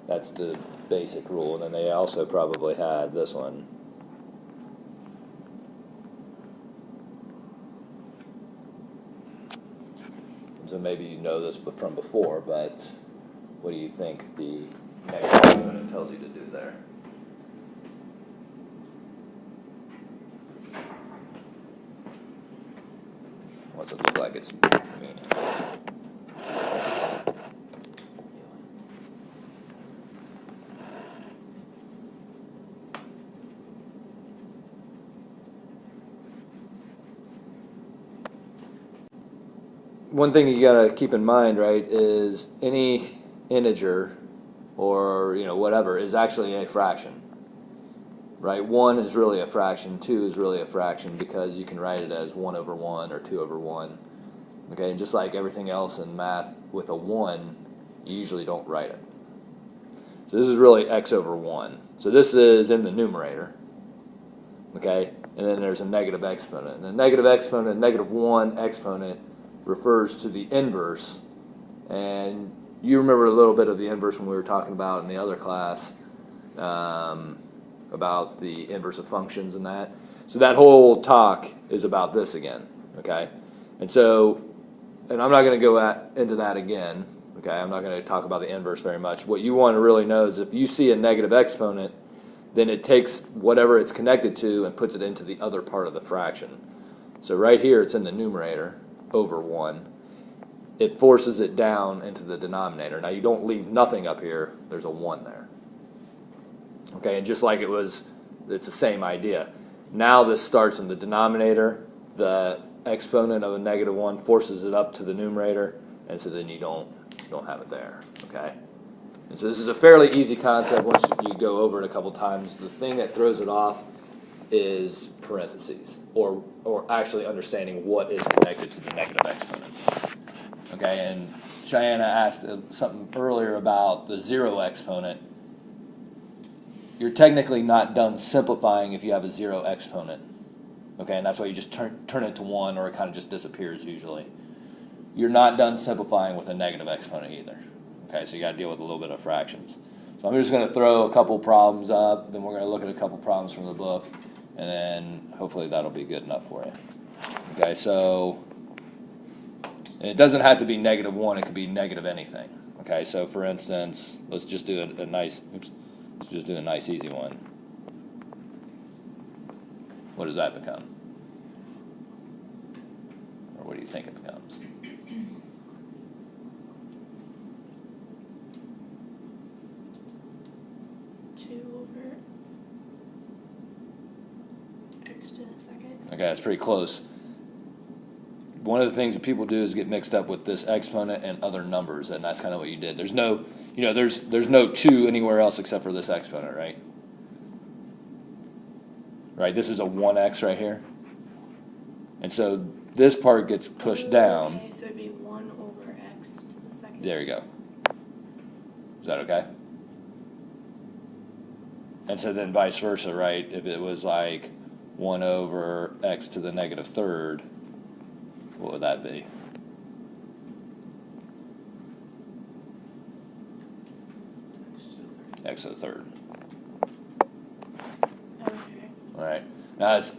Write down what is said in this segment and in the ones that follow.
That's the basic rule. And then they also probably had this one. So maybe you know this from before, but what do you think the negative exponent tells you to do there? What's it look like it's meaning? One thing you gotta keep in mind, right, is any integer or whatever is actually a fraction, right? 1 is really a fraction, 2 is really a fraction because you can write it as 1 over 1 or 2 over 1. Okay, and just like everything else in math with a 1, you usually don't write it. So this is really x over 1. So this is in the numerator, okay? And then there's a negative exponent. And the negative exponent, negative 1 exponent, refers to the inverse. And you remember a little bit of the inverse when we were talking about in the other class about the inverse of functions and that. So that whole talk is about this again, okay? And I'm not going to go into that again, okay? I'm not going to talk about the inverse very much. What you want to really know is if you see a negative exponent, then it takes whatever it's connected to and puts it into the other part of the fraction. So right here, it's in the numerator, over 1. It forces it down into the denominator. Now, you don't leave nothing up here. There's a 1 there. Okay, and just like it's the same idea. Now this starts in the denominator. The exponent of a negative 1 forces it up to the numerator, and so then you don't have it there, okay? And so this is a fairly easy concept once you go over it a couple times. The thing that throws it off is parentheses, or actually understanding what is connected to the negative exponent. Okay, and Cheyenne asked something earlier about the 0 exponent. You're technically not done simplifying if you have a 0 exponent. Okay, and that's why you just turn it to 1, or it kind of just disappears usually. You're not done simplifying with a negative exponent either. Okay, so you got to deal with a little bit of fractions. So I'm just going to throw a couple problems up, then we're going to look at a couple problems from the book, and then hopefully that'll be good enough for you. Okay, so and it doesn't have to be negative 1, it could be negative anything. Okay, so for instance, let's just do a nice easy one. What does that become? Or what do you think it becomes? Okay, that's pretty close. One of the things that people do is get mixed up with this exponent and other numbers, and that's kind of what you did. There's no 2 anywhere else except for this exponent, right? Right, this is a 1x right here. And so this part gets pushed down. Okay, so it'd be 1 over x to the second. There you go. Is that okay? And so then vice versa, right? If it was like 1 over x to the negative third, what would that be? X to the third. Okay. All right. Now So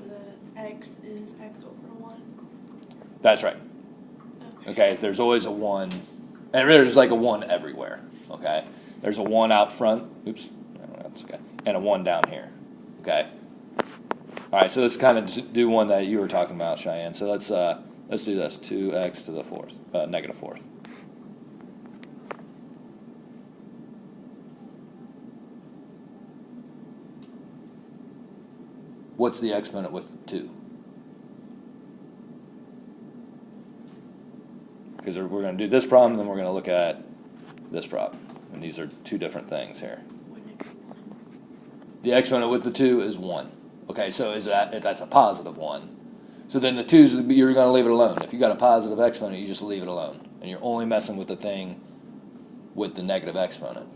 the x is x over 1. That's right. Okay, there's always a 1, and there's like a 1 everywhere, okay? There's a 1 out front, oops, that's okay, and a 1 down here, okay? All right, so let's kind of do one that you were talking about, Cheyenne. So let's do this, 2x to the fourth, negative fourth. What's the exponent with 2? Because we're going to do this problem, and then we're going to look at this problem. And these are 2 different things here. The exponent with the 2 is 1. Okay, so that's a positive 1. So then the 2's, you're going to leave it alone. If you got a positive exponent, you just leave it alone. And you're only messing with the thing with the negative exponent.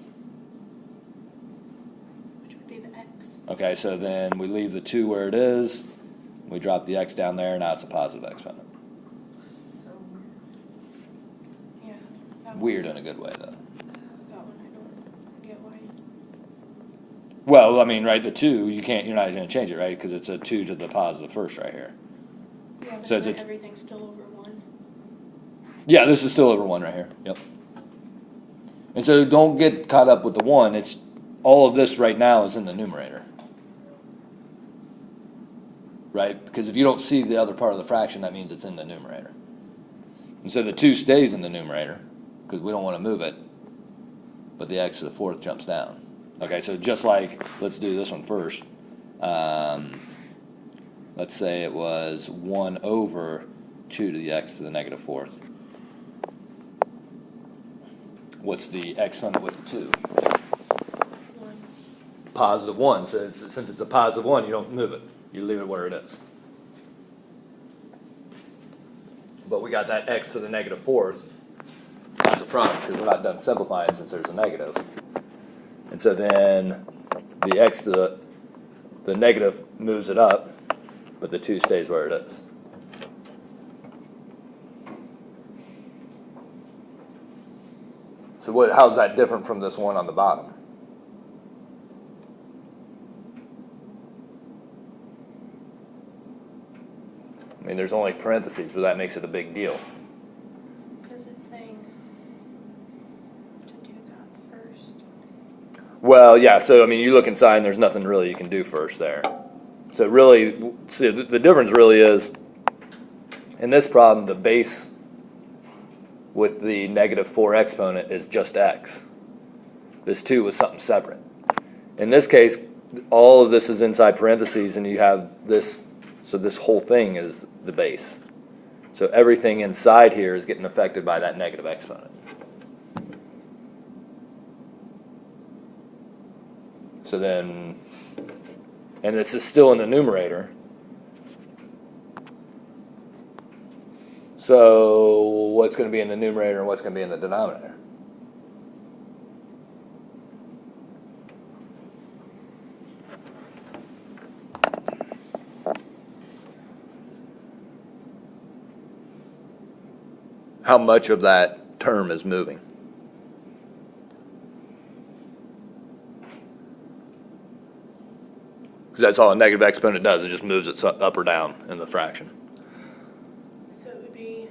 Which would be the x. Okay, so then we leave the 2 where it is. We drop the x down there, now it's a positive exponent. Yeah. Weird in a good way, though. That one I don't get why you Well, I mean, right, the 2, you're not gonna change it, right, because it's a 2 to the positive first right here. Yeah, but So it's isn't a- everything still over 1? Yeah, this is still over 1 right here, yep. And so don't get caught up with the 1, it's, all of this right now is in the numerator. Right, because if you don't see the other part of the fraction, that means it's in the numerator. And so the 2 stays in the numerator, because we don't want to move it, but the x to the 4th jumps down. Okay, so just like, let's do this one first. Let's say it was 1 over 2 to the x to the negative 4th. What's the exponent with the 2? 1. Positive 1, so since it's a positive 1, you don't move it. You leave it where it is. But we got that x to the negative 4th. That's a problem, because we're not done simplifying since there's a negative. And so then the x to the negative moves it up, but the 2 stays where it is. So how's that different from this one on the bottom? I mean, there's only parentheses, but that makes it a big deal. Because it's saying to do that first. Well, yeah, so I mean, you look inside and there's nothing really you can do first there. So really, see, the difference really is, in this problem, the base with the negative 4 exponent is just x. This 2 was something separate. In this case, all of this is inside parentheses, and you have this, so this whole thing is the base. So everything inside here is getting affected by that negative exponent. So then, and this is still in the numerator. So what's going to be in the numerator and what's going to be in the denominator? How much of that term is moving? Because that's all a negative exponent does, it just moves it up or down in the fraction. So it would be,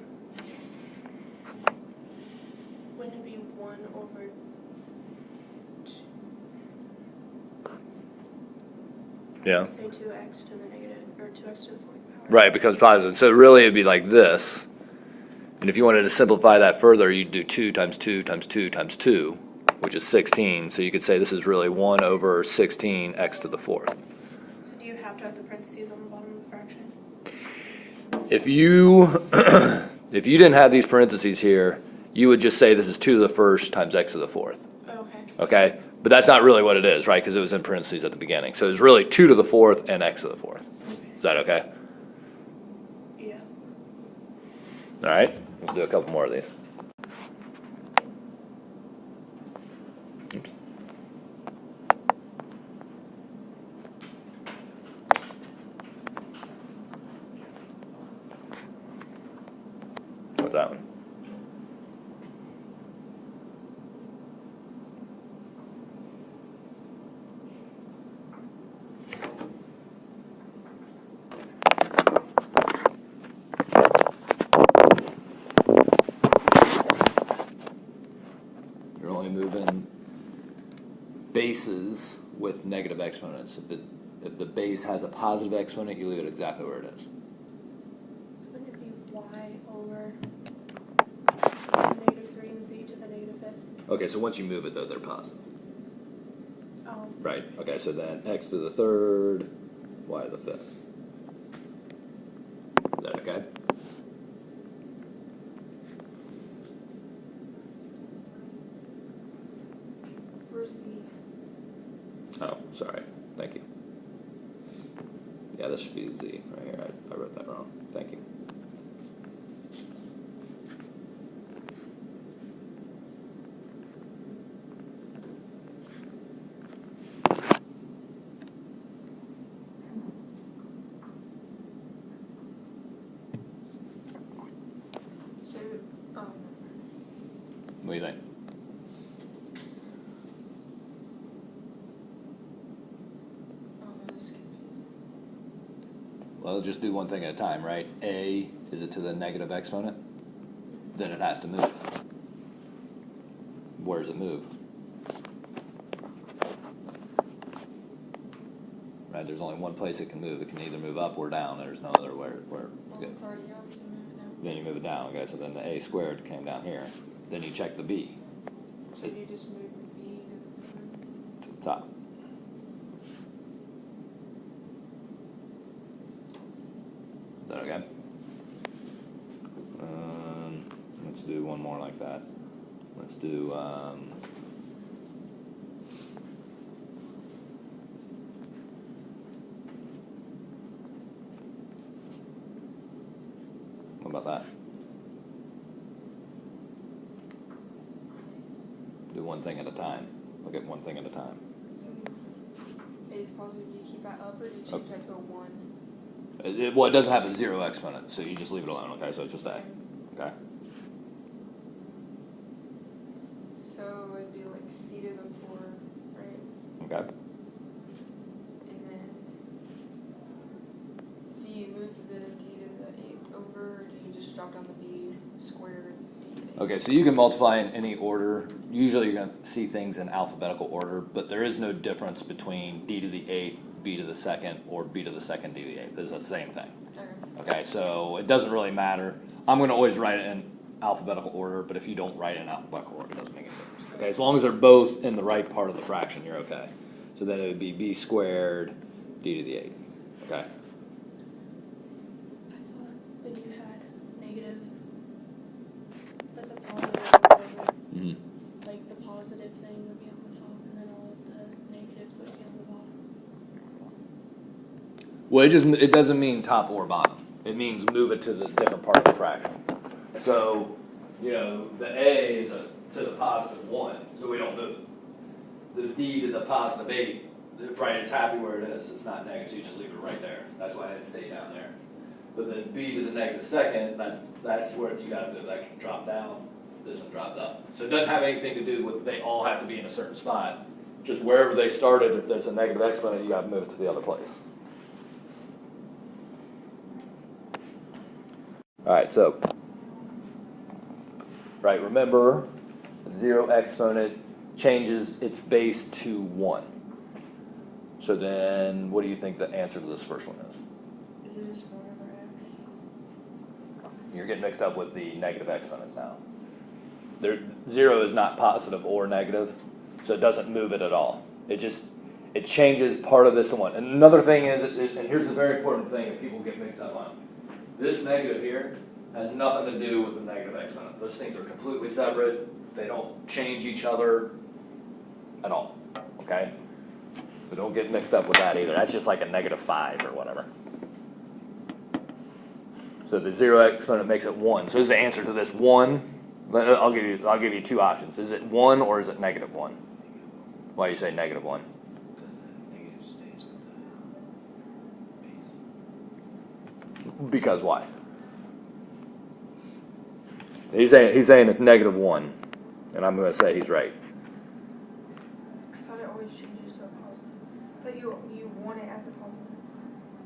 wouldn't it be 1 over 2? Yeah. Say 2x to the negative, or 2x to the 4th power. Right, it becomes positive. So really it'd be like this. And if you wanted to simplify that further, you'd do 2 times 2 times 2 times 2, which is 16. So you could say this is really 1 over 16 x to the 4th. So do you have to have the parentheses on the bottom of the fraction? If you if you didn't have these parentheses here, you would just say this is 2 to the 1st times x to the 4th. Okay. Okay? But that's not really what it is, right? Because it was in parentheses at the beginning. So it's really 2 to the 4th and x to the 4th. Is that okay? Yeah. All right, let's do a couple more of these. Oops. What's that one? You're only moving bases with negative exponents. If the base has a positive exponent, you leave it exactly where it is. So wouldn't it be y over negative 3 and z to the negative 5th? Okay, so once you move it, though, they're positive. Oh. Right, okay, so then x to the 3rd, y to the 5th. Is that okay? Where's z? Oh, sorry, thank you. Yeah, this should be z right here. I wrote that wrong. Thank you. So, What do you think? Well, let's just do one thing at a time, right? A, is it to the negative exponent? Then it has to move. Where does it move? Right, there's only one place it can move. It can either move up or down. There's no other where Well, if it's already up, you can move it down. then you move it down. Okay, so then the A squared came down here. Then you check the B So you just move the B to to the top. Is that okay? Let's do one more like that. Let's do, what about that? Do one thing at a time. Look at one thing at a time. Since A is positive, do you keep that up or do you change that to a 1? Well, it doesn't have a zero exponent, so you just leave it alone, okay? So it's just A, okay? So it'd be like C to the 4th, right? Okay. And then do you move the D to the 8th over or do you just drop down the B squared D to the 8th? Okay, so you can multiply in any order. Usually you're going to see things in alphabetical order, but there is no difference between D to the 8th, B to the 2nd, or B to the 2nd, D to the 8th. It's the same thing. Okay. Okay, so it doesn't really matter. I'm going to always write it in alphabetical order, but if you don't write it in alphabetical order, it doesn't make any difference. Okay, as long as they're both in the right part of the fraction, you're okay. So then it would be B squared, D to the 8th. Okay? I thought when you had negative with a positive or whatever, Mm-hmm. like the positive thing would be on the top and then all of the negatives would be on the bottom. Well, it doesn't mean top or bottom. It means move it to the different part of the fraction. So, you know, the A is to the positive 1, so we don't move it. The D to the positive 8, right, it's happy where it is. It's not negative, so you just leave it right there. That's why it stayed down there. But then B to the negative 2nd, that's where you got to move. That can drop down. This one dropped up. So it doesn't have anything to do with they all have to be in a certain spot. Just wherever they started, if there's a negative exponent, you got to move it to the other place. All right, so, right, remember, zero exponent changes its base to 1. So then, what do you think the answer to this first one is? Is it just 1 over X? You're getting mixed up with the negative exponents now. Zero is not positive or negative, so it doesn't move it at all. It changes part of this to 1. And another thing is, and here's a very important thing that people get mixed up on. This negative here has nothing to do with the negative exponent. Those things are completely separate. They don't change each other at all, okay? So don't get mixed up with that either. That's just like a -5 or whatever. So the zero exponent makes it 1. So is the answer to this 1? I'll give you two options. Is it 1 or is it -1? Why do you say -1? Because why? He's saying it's -1, and I'm going to say he's right. I thought it always changes to a positive. I thought you want it as a positive.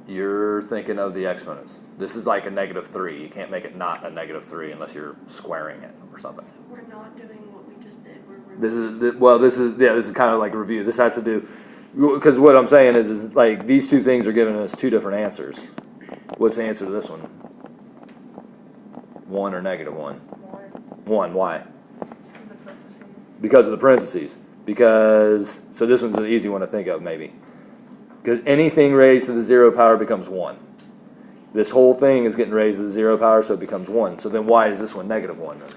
You're thinking of the exponents. This is like a -3. You can't make it not a -3 unless you're squaring it or something. We're not doing what we just did. This is kind of like a review. This has to do, because what I'm saying is like these two things are giving us two different answers. What's the answer to this one? 1 or -1? 1. Why? Because of parentheses. Because of the parentheses. So this one's an easy one to think of maybe. Because anything raised to the 0 power becomes 1. This whole thing is getting raised to the 0 power, so it becomes 1. So then why is this one -1 then?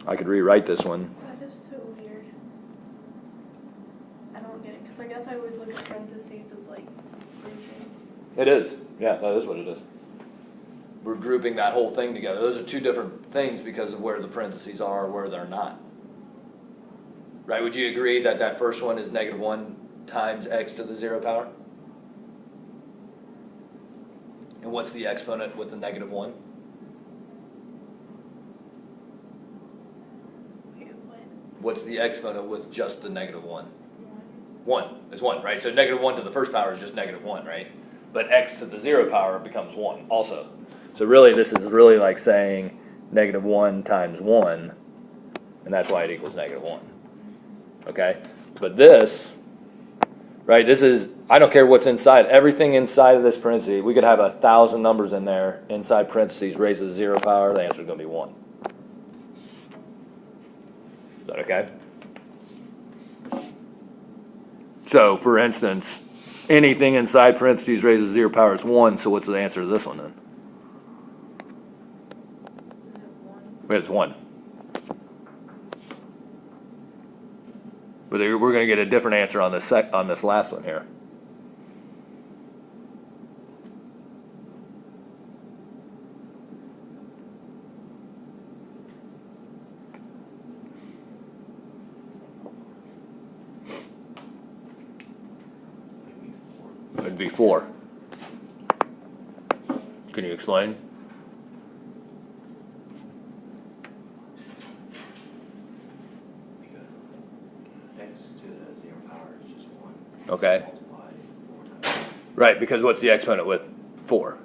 I could rewrite this one. That is so weird. I don't get it, because I guess I always look at parentheses as like grouping. It is. Yeah, that is what it is. We're grouping that whole thing together. Those are two different things because of where the parentheses are or where they're not. Right? Would you agree that that first one is -1 times x to the 0 power? And what's the exponent with the -1? Wait, what? what's the exponent with just the negative 1? 1. It's 1, right? So negative 1 to the first power is just negative 1, right? But x to the 0 power becomes 1 also. So really, this is really like saying negative 1 times 1, and that's why it equals negative 1. Okay? But this, right, this is, I don't care what's inside. Everything inside of this parenthesis, we could have 1,000 numbers in there, inside parentheses, raised to the 0 power, the answer is going to be 1. Is that okay? So, for instance, anything inside parentheses raised to the 0 power is 1, so what's the answer to this one then? It's 1. But we're going to get a different answer on this on this last one here. It'd be 4. Can you explain? Okay. Right, because what's the exponent with 4?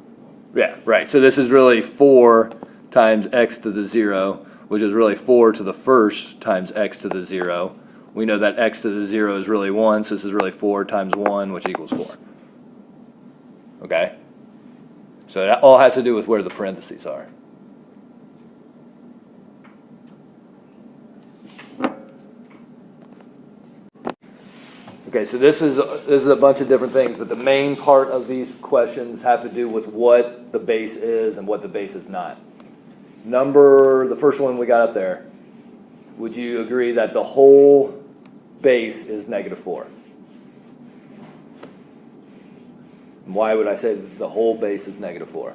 Yeah, right. So this is really 4 times x to the 0, which is really 4 to the first times x to the 0. We know that x to the 0 is really 1, so this is really 4 times 1, which equals 4. Okay? So that all has to do with where the parentheses are. Okay, so this is a bunch of different things, but the main part of these questions have to do with what the base is and what the base is not. The first one we got up there, would you agree that the whole base is negative 4? Why would I say the whole base is negative 4?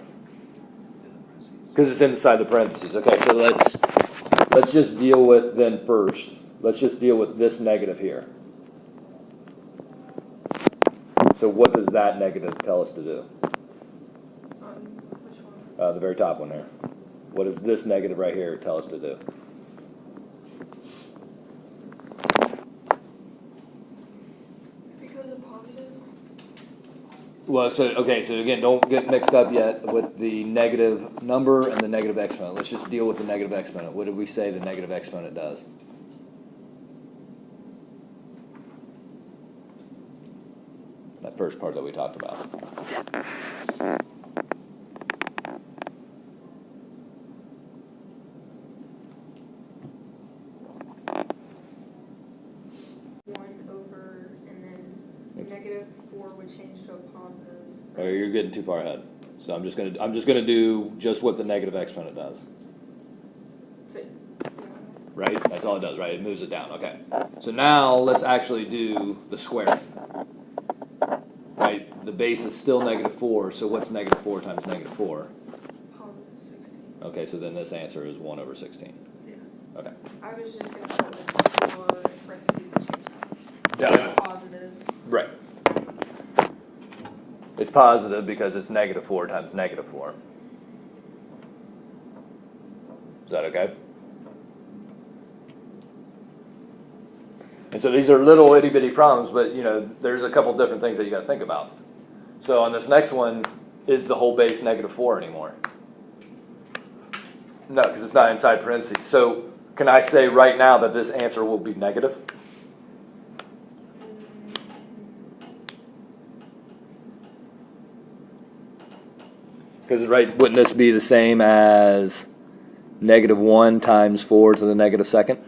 Because it's inside the parentheses. Okay, so let's just deal with then first. Let's just deal with this negative here. So what does that negative tell us to do? On which one? The very top one there. What does this negative right here tell us to do? Because a positive. Well, so again, don't get mixed up yet with the negative number and the negative exponent. Let's just deal with the negative exponent. What did we say the negative exponent does? That first part that we talked about. Negative 4 would change to a positive. Oh, you're getting too far ahead. So I'm just gonna do just what the negative exponent does. So, Right? That's all it does, right? It moves it down. Okay. So now let's actually do the squaring. Right? The base is still negative 4, so what's negative 4 times negative 4? positive 16. Okay, so then this answer is 1 over 16. Yeah. Okay. I was just going to put the 4 in parentheses and change that. Yeah. Positive. Right. It's positive because it's negative 4 times negative 4. Is that okay? And so these are little itty bitty problems, but there's a couple different things that you got to think about. So on this next one, is the whole base negative 4 anymore? No, because it's not inside parentheses. So can I say right now that this answer will be negative? Because wouldn't this be the same as negative 1 times 4 to the negative second?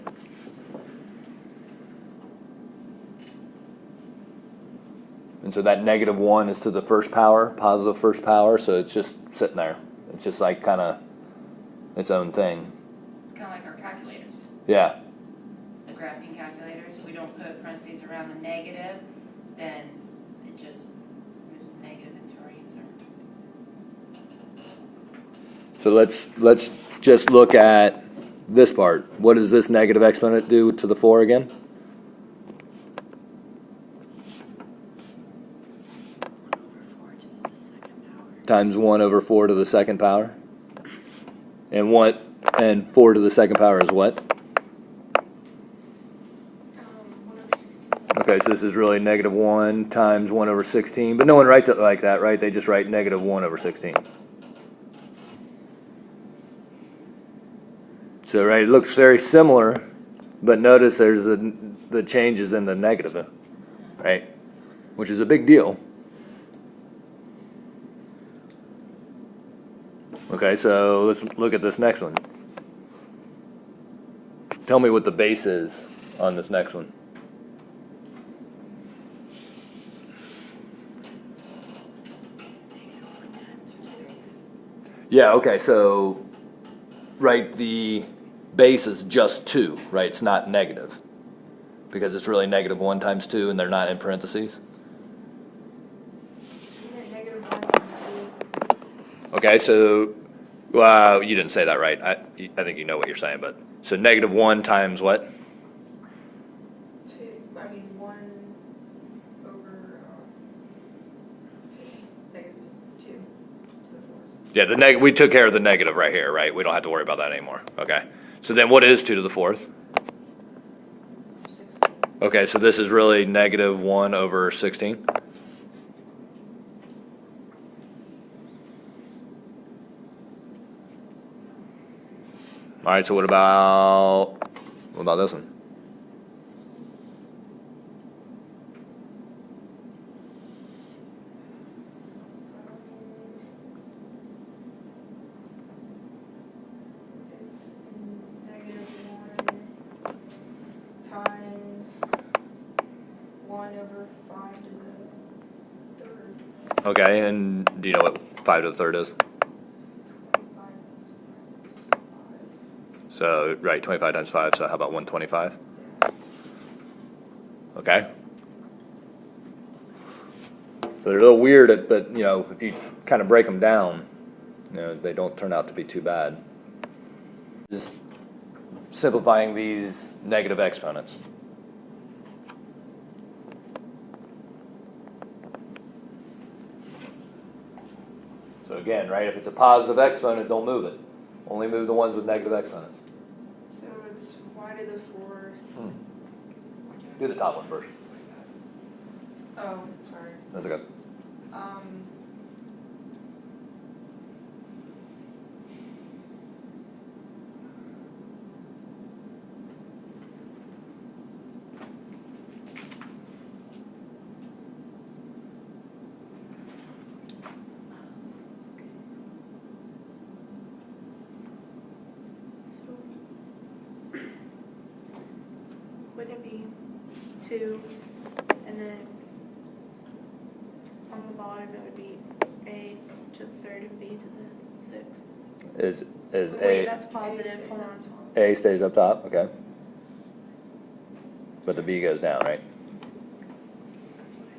And so that negative 1 is to the first power, positive first power, so it's just sitting there. It's just like kind of its own thing. It's kind of like our calculators, Yeah. the graphing calculators. If we don't put parentheses around the negative, then it just moves the negative into our answer. So let's just look at this part. What does this negative exponent do to the 4 again? Times 1 over 4 to the second power. And 4 to the second power is what? Okay, so this is really negative 1 times 1 over 16, but no one writes it like that, right? They just write negative 1 over 16. So, right, it looks very similar, but notice there's the changes in the negative, right? Which is a big deal. Okay, so let's look at this next one. Tell me what the base is on this next one. Yeah, okay, so, right, the base is just 2, right? It's not negative. Because it's really negative 1 times 2 and they're not in parentheses. Isn't it negative 1 times Okay, so, well, you didn't say that right. I think you know what you're saying, but, so negative 1 times what? 2? 2, I mean 1 over 2, negative 2 to the 4th. Yeah, we took care of the negative right here, right? We don't have to worry about that anymore. Okay. So then what is 2 to the 4th? 16. Okay, so this is really negative 1 over 16. All right, so what about this one? It's negative 1 times 1 over 5 to the 3rd. Okay, and do you know what 5 to the 3rd is? 25 times 5. So, right, 25 times 5, so how about 125? Okay. So they're a little weird, but, you know, if you kind of break them down, you know, they don't turn out to be too bad. Just simplifying these negative exponents. So again, right, if it's a positive exponent, don't move it. Only move the ones with negative exponents. So it's y to the 4th. Do the top one first. Oh, sorry. That's okay. So, wouldn't it be 2, and then on the bottom it would be A to the 3rd and B to the 6th? Is Wait, A that's positive, hold on. A stays up top, okay. But the B goes down, right? That's what I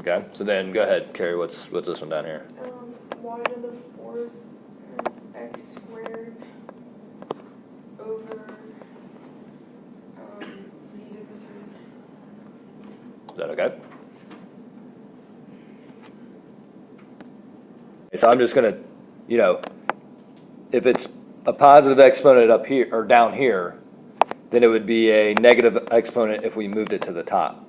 meant. Okay, so then go ahead, Carrie, what's this one down here? Y to the 4th is x squared over z to the 3rd. Is that okay? So I'm just gonna, you know, if it's a positive exponent up here or down here, then it would be a negative exponent if we moved it to the top.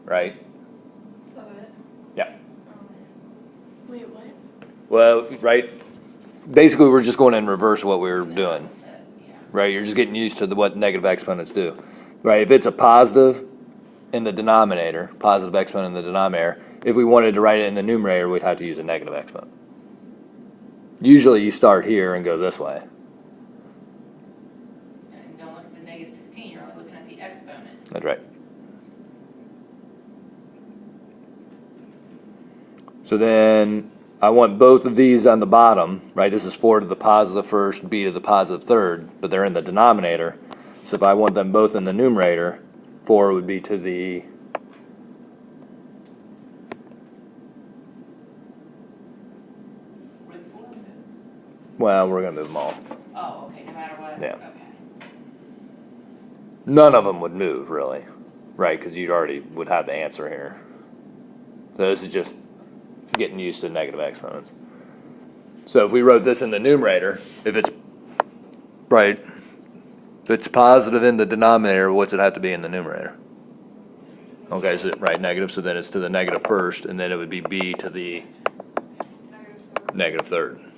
Right? Is that it? Yeah. Wait, what? Well, right, basically we're just going in reverse of what we were doing. That's it, yeah. Right, you're just getting used to what negative exponents do. Right, if it's a positive in the denominator, positive exponent in the denominator, if we wanted to write it in the numerator, we'd have to use a negative exponent. Usually you start here and go this way. And don't look at the negative 16, you're only looking at the exponent. That's right. So then I want both of these on the bottom, right? This is 4 to the positive first, b to the positive third, but they're in the denominator. So if I want them both in the numerator, 4 would be to the Where the 4 move? well, we're going to move them all. Oh, okay, no matter what? Yeah. Okay. None of them would move, really, right? Because you already would have the answer here. So this is just getting used to negative exponents. So if we wrote this in the numerator, if it's Right. If it's positive in the denominator, what's it have to be in the numerator? Okay, so, right, negative, so then it's to the negative first, and then it would be b to the Negative third. negative third.